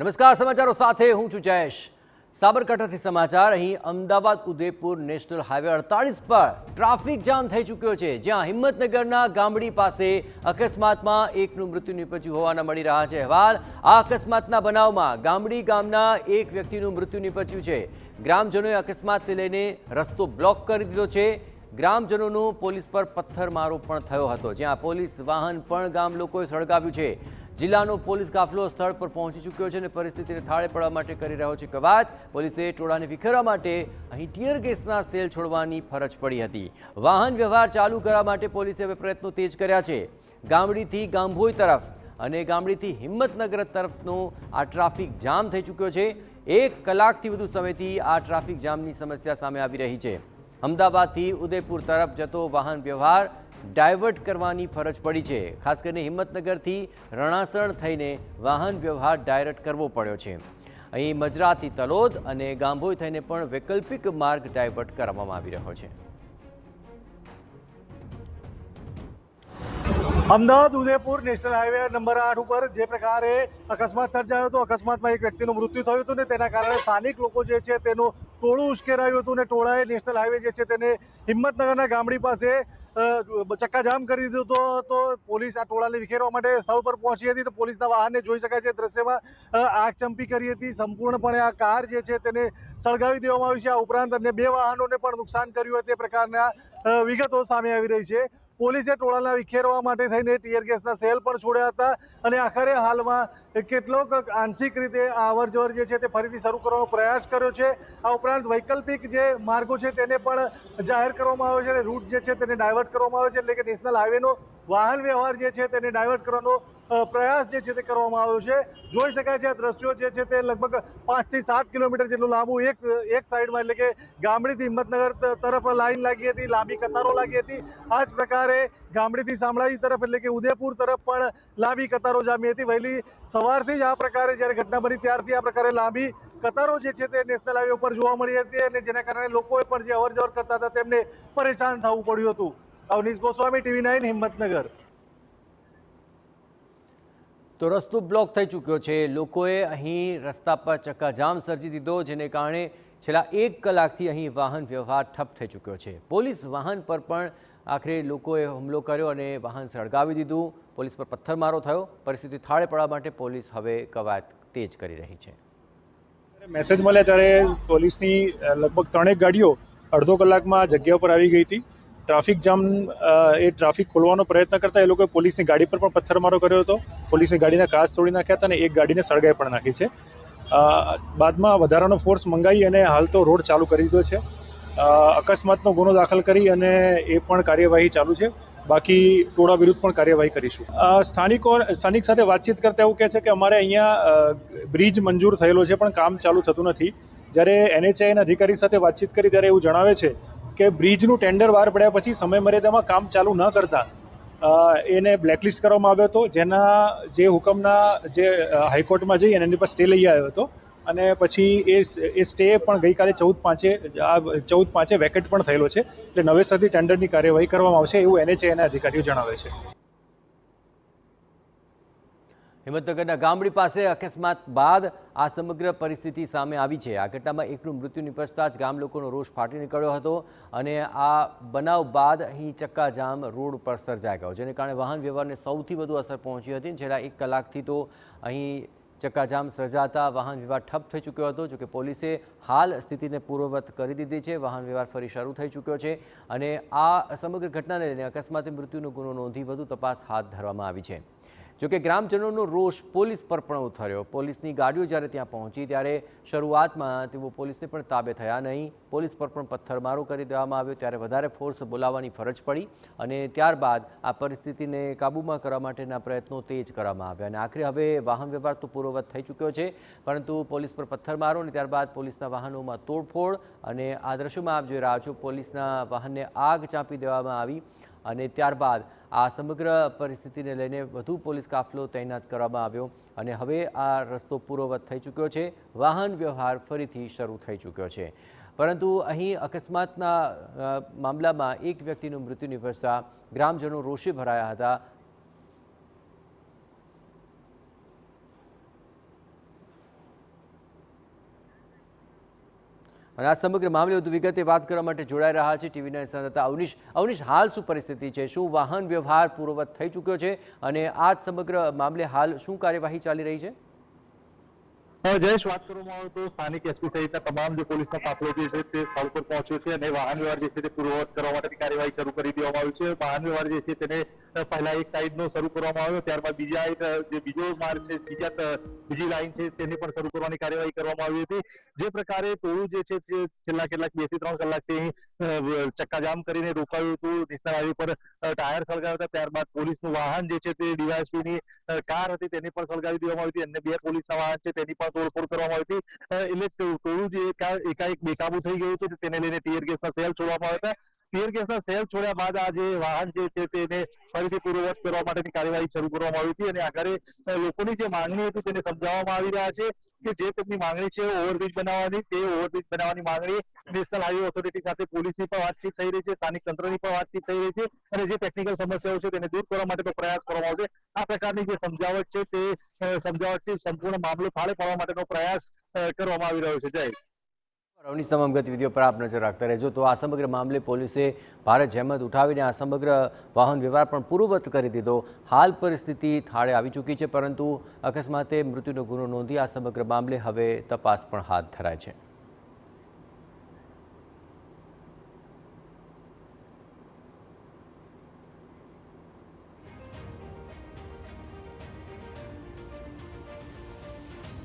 નમસ્કાર, સમાચારો સાથે હું છું જયેશ। સાબરકાંઠાથી સમાચાર। અહીં અમદાવાદ ઉદયપુર નેશનલ હાઈવે 48 પર ટ્રાફિક જામ થઈ ચૂક્યો છે, જ્યાં હિંમતનગરના ગામડી પાસે અકસ્માતમાં એકનું મૃત્યુ નીપજ્યું હોવાના મળી રહ્યા છે અહેવાલ। આ અકસ્માતના બનાવમાં ગામડી ગામના એક વ્યક્તિનું મૃત્યુ નીપજ્યું છે। ગ્રામજનોએ અકસ્માતને લઈને રસ્તો બ્લોક કરી દીધો છે। ગ્રામજનોનો પોલીસ પર પથ્થરમારો પણ થયો હતો, જ્યાં પોલીસ વાહન પણ ગામ લોકોએ સળગાવ્યું છે। જિલ્લાનો પોલીસ કાફલો સ્થળ પર પહોંચી ચૂક્યો છે અને પરિસ્થિતિને થાળે પાડવા માટે કરી રહ્યો છે કવાયત। પોલીસે ટોળાને વિખેરવા માટે અહીં ટીયર ગેસના સેલ છોડવાની ફરજ પડી હતી। વાહન વ્યવહાર ચાલુ કરવા માટે પોલીસે હવે પ્રયત્નો તેજ કર્યા છે। ગામડીથી ગાંભોઈ તરફ અને ગામડીથી હિંમતનગર તરફનો આ ટ્રાફિક જામ થઈ ચૂક્યો છે। 1 કલાકથી વધુ સમયથી આ ટ્રાફિક જામની સમસ્યા સામે આવી રહી છે। અમદાવાદથી ઉદયપુર તરફ જતો વાહન વ્યવહાર ડાયવર્ટ કરવાની ફરજ પડી છે। ખાસ કરીને હિંમતનગરથી રણાસણ થઈને વાહન વ્યવહાર ડાયવર્ટ કરવો પડ્યો છે। અહીં મજરાથી તલોદ અને ગાંભોઈ થઈને પણ વૈકલ્પિક માર્ગ ડાયવર્ટ કરવામાં આવી રહ્યો છે। Ahmedabad Udaipur national highway number 8 ઉપર જે પ્રકારે અકસ્માત સર્જાયો હતો, અકસ્માતમાં એક વ્યક્તિનું મૃત્યુ થયું હતું ને તેના કારણે સ્થાનિક લોકો જે છે તેનું ટોળું ઉશ્કેરાયું હતું ને ટોળાએ નેશનલ હાઈવે જે છે તેને હિંમતનગરના ગામડી પાસે ચક્કાજામ કરી દીધો હતો। પોલીસ આ ટોળાને વિખેરવા માટે સ્થળ પર પહોંચી હતી તો પોલીસના વાહનને જોઈ શકાય છે દ્રશ્યમાં આગચંપી કરી હતી। સંપૂર્ણપણે આ કાર જે છે તેને સળગાવી દેવામાં આવી છે। આ ઉપરાંત અન્ય 2 વાહનોને પણ નુકસાન કર્યું તે પ્રકારના વિગતો સામે આવી રહી છે। પોલીસે ટોળાના વિખેરવા માટે થઈને ટીયર ગેસના સેલ પણ છોડ્યા હતા અને આખરે હાલમાં કેટલોક આંશિક રીતે આ અવરજવર જે છે તે ફરીથી શરૂ કરવાનો પ્રયાસ કર્યો છે। આ ઉપરાંત વૈકલ્પિક જે માર્ગો છે તેને પણ જાહેર કરવામાં આવ્યો છે અને રૂટ જે છે તેને ડાયવર્ટ કરવામાં આવ્યો છે, એટલે કે નેશનલ હાઈવેનો વાહન વ્યવહાર જે છે તેને ડાયવર્ટ કરવાનો પ્રયાસ જે છે તે કરવામાં આવ્યો છે। જોઈ શકાય છે આ દ્રશ્યો જે છે તે લગભગ 5 થી 7 કિલોમીટર જેટલું લાંબુ એક સાઈડમાં એટલે કે ગામડીથી હિંમતનગર તરફ લાઈન લાગી હતી, લાંબી કતારો લાગી હતી। આ જ પ્રકારે ગામડીથી શામળાજી તરફ એટલે કે ઉદયપુર તરફ પણ લાંબી કતારો જામી હતી। વહેલી સવારથી જ આ પ્રકારે જ્યારે ઘટના બની ત્યારથી આ પ્રકારે લાંબી કતારો જે છે તે નેશનલ હાઈવે ઉપર જોવા મળી હતી અને જેના કારણે લોકોએ પણ જે અવરજવર કરતા હતા તેમને પરેશાન થવું પડ્યું હતું। અવનીશ ગોસ્વામી, TV9 હિંમતનગર। તો રસ્તો બ્લોક થઈ ચૂક્યો છે। લોકોએ અહીં રસ્તા પર ચક્કાજામ સર્જી દીધો, જેને કારણે છેલ્લા 1 કલાકથી અહીં વાહન વ્યવહાર ઠપ થઈ ચૂક્યો છે। પોલીસ વાહન પર પણ આખરે લોકોએ હુમલો કર્યો અને વાહન સળગાવી દીધું। પોલીસ પર પથ્થરમારો થયો। પરિસ્થિતિ થાળે પાડવા માટે પોલીસ હવે કવાયત તેજ કરી રહી છે। મેસેજ મળ્યા ત્યારે પોલીસની લગભગ 3 ગાડીઓ અડધો કલાકમાં જગ્યા પર આવી ગઈ હતી। ટ્રાફિક જામ ટ્રાફિક ખોલવાનો પ્રયત્ન કરતા એ લોકોએ પોલીસની ગાડી પર પણ પથ્થરમારો કર્યો હતો। પોલીસની ગાડીના કાચ તોડી નાખ્યા હતા અને એક ગાડીને સળગાઈ પણ નાખી છે। બાદમાં વધારાનો ફોર્સ મંગાવી અને હાલ તો રોડ ચાલુ કરી દીધો છે। અકસ્માતનો ગુનો દાખલ કરી અને એ પણ કાર્યવાહી ચાલુ છે। બાકી ટોળા વિરુદ્ધ પણ કાર્યવાહી કરીશું। સ્થાનિક સાથે વાતચીત કરતા એવું કહે છે કે અમારે અહીંયા બ્રિજ મંજૂર થયેલો છે પણ કામ ચાલુ થતું નથી। જ્યારે NHAIના અધિકારી સાથે વાતચીત કરી ત્યારે એવું જણાવે છે કે બ્રિજનું ટેન્ડર બહાર પડ્યા પછી સમય મર્યાદામાં કામ ચાલુ ન કરતા એને બ્લેકલિસ્ટ કરવામાં આવ્યો હતો, જેના જે હુકમના જે હાઈકોર્ટમાં જઈ અને એની પર સ્ટે લઈ આવ્યો હતો અને પછી એ સ્ટે પણ ગઈકાલે 14/5 વેકેટ પણ થયેલો છે। એટલે નવેસરથી ટેન્ડરની કાર્યવાહી કરવામાં આવશે એવું NHAIના અધિકારીઓ જણાવે છે। હિંમતનગરના ગામડી પાસે અકસ્માત બાદ આ સમગ્ર પરિસ્થિતિ સામે આવી છે। આ ઘટનામાં એકનું મૃત્યુ નિપજતા જ ગામ લોકોનો રોષ ફાટી નીકળ્યો હતો અને આ બનાવ બાદ અહીં ચક્કાજામ રોડ પર સર્જાઈ ગયો, જેને કારણે વાહન વ્યવહારને સૌથી વધુ અસર પહોંચી હતી। છેલ્લા 1 કલાકથી તો અહીં ચક્કાજામ સર્જાતા વાહન વ્યવહાર ઠપ થઈ ચૂક્યો હતો। જોકે પોલીસે હાલ સ્થિતિને પૂર્વવત કરી દીધી છે। વાહન વ્યવહાર ફરી શરૂ થઈ ચૂક્યો છે અને આ સમગ્ર ઘટનાને લઈને અકસ્માતે મૃત્યુનો ગુનો નોંધી વધુ તપાસ હાથ ધરવામાં આવી છે। જોકે ગ્રામજનોનો રોષ પોલીસ પર પણ ઉતર્યો। પોલીસની ગાડીઓ જ્યારે ત્યાં પહોંચી ત્યારે શરૂઆતમાં તેઓ પોલીસને પણ તાબે થયા નહીં। પોલીસ પર પણ પથ્થરમારો કરી દેવામાં આવ્યો, ત્યારે વધારે ફોર્સ બોલાવવાની ફરજ પડી અને ત્યારબાદ આ પરિસ્થિતિને કાબૂમાં કરવા માટેના પ્રયત્નો તેજ કરવામાં આવ્યા અને આખરે હવે વાહન વ્યવહાર તો પૂર્વવત થઈ ચૂક્યો છે, પરંતુ પોલીસ પર પથ્થરમારો અને ત્યારબાદ પોલીસના વાહનોમાં તોડફોડ અને આ દ્રશ્યોમાં આપ જોઈ રહ્યા છો, પોલીસના વાહનને આગ ચાંપી દેવામાં આવી અને ત્યારબાદ આ સમગ્ર પરિસ્થિતિને લઈને વધુ પોલીસ કાફલો તૈનાત કરવામાં આવ્યો અને હવે આ રસ્તો પૂર્વવત થઈ ચૂક્યો છે। વાહન વ્યવહાર ફરીથી શરૂ થઈ ચૂક્યો છે, પરંતુ અહીં અકસ્માતના મામલામાં એક વ્યક્તિનું મૃત્યુ નિપજતા ગ્રામજનો રોષે ભરાયા હતા। અને આ સમગ્ર મામલે વધુ વિગતે વાત કરવા માટે જોડાઈ રહ્યા છે ટીવીના સંવાદદાતા અવનીશ, હાલ શું પરિસ્થિતિ છે? શું વાહન વ્યવહાર પૂર્વવત થઈ ચૂક્યો છે અને આ સમગ્ર મામલે હાલ શું કાર્યવાહી ચાલી રહી છે? જયેશ, વાત કરવામાં આવે તો સ્થાનિક એસપી સહિતના તમામ જે પોલીસનો કાફલો જે છે તે સ્થળ પર પહોંચ્યો છે અને વાહન વ્યવહાર જે છે તે પૂર્વવત કરવા માટેની કાર્યવાહી શરૂ કરી દેવામાં આવી છે. વાહન વ્યવહાર જે છે તેને પહેલા એક સાઈડનો શરૂ કરવામાં આવ્યો, ત્યારબાદ બીજો માર્ગ છે, બીજી લાઈન છે તેને પણ શરૂ કરવાની કાર્યવાહી કરવામાં આવી હતી. જે પ્રકારે ટોળું જે છે તે છેલ્લા કેટલાક 2 થી 3 કલાકથી ચક્કાજામ કરીને રોકાયું હતું નેશનલ હાઈવે પર, ટાયર સળગાવ્યા હતા. ત્યારબાદ પોલીસનું વાહન જે છે તે ડીવાયએસપીની કાર હતી તેને પણ સળગાવી દેવામાં આવી હતી. અન્ય 2 પોલીસના વાહન છે તેની પણ તોડફોડ કરવામાં આવી હતી. એટલે ટોળું જે એકાએક બેકાબુ થઈ ગયું હતું, તેને લઈને ટીયર ગેસના સેલ છોડવામાં આવ્યા હતા. ટીયર ગેસના સેલ છોડ્યા બાદ આ જે વાહન જે છે તેને ફરીથી પૂર્વવત કરવા માટેની કાર્યવાહી શરૂ કરવામાં આવી હતી અને આખરે લોકોની જે માંગણી હતી તેને સમજાવવામાં આવી રહ્યા છે કે જે તેમની માંગણી છે ઓવરબ્રિજ બનાવવાની, તે ઓવરબ્રિજ બનાવવાની માંગણી નેશનલ હાઈવે ઓથોરિટી સાથે પોલીસની પણ વાતચીત થઈ રહી છે, સ્થાનિક તંત્રની પણ વાતચીત થઈ રહી છે અને જે ટેકનિકલ સમસ્યાઓ છે તેને દૂર કરવા માટેનો પ્રયાસ કરવામાં આવશે. આ પ્રકારની જે સમજાવટ છે તે સમજાવટથી સંપૂર્ણ મામલો થાળે પાડવા માટેનો પ્રયાસ કરવામાં આવી રહ્યો છે. જય અવનીશ, તમામ ગતિવિધિઓ પર આપ નજર રાખતા રહેજો. તો આ સમગ્ર મામલે પોલીસે ભારે જહેમત ઉઠાવીને આ સમગ્ર વાહન વ્યવહાર પણ પૂર્વવત કરી દીધો. હાલ પરિસ્થિતિ થાળે આવી ચૂકી છે, પરંતુ અકસ્માતે મૃત્યુનો ગુનો નોંધી આ સમગ્ર મામલે હવે તપાસ પણ હાથ ધરાય છે.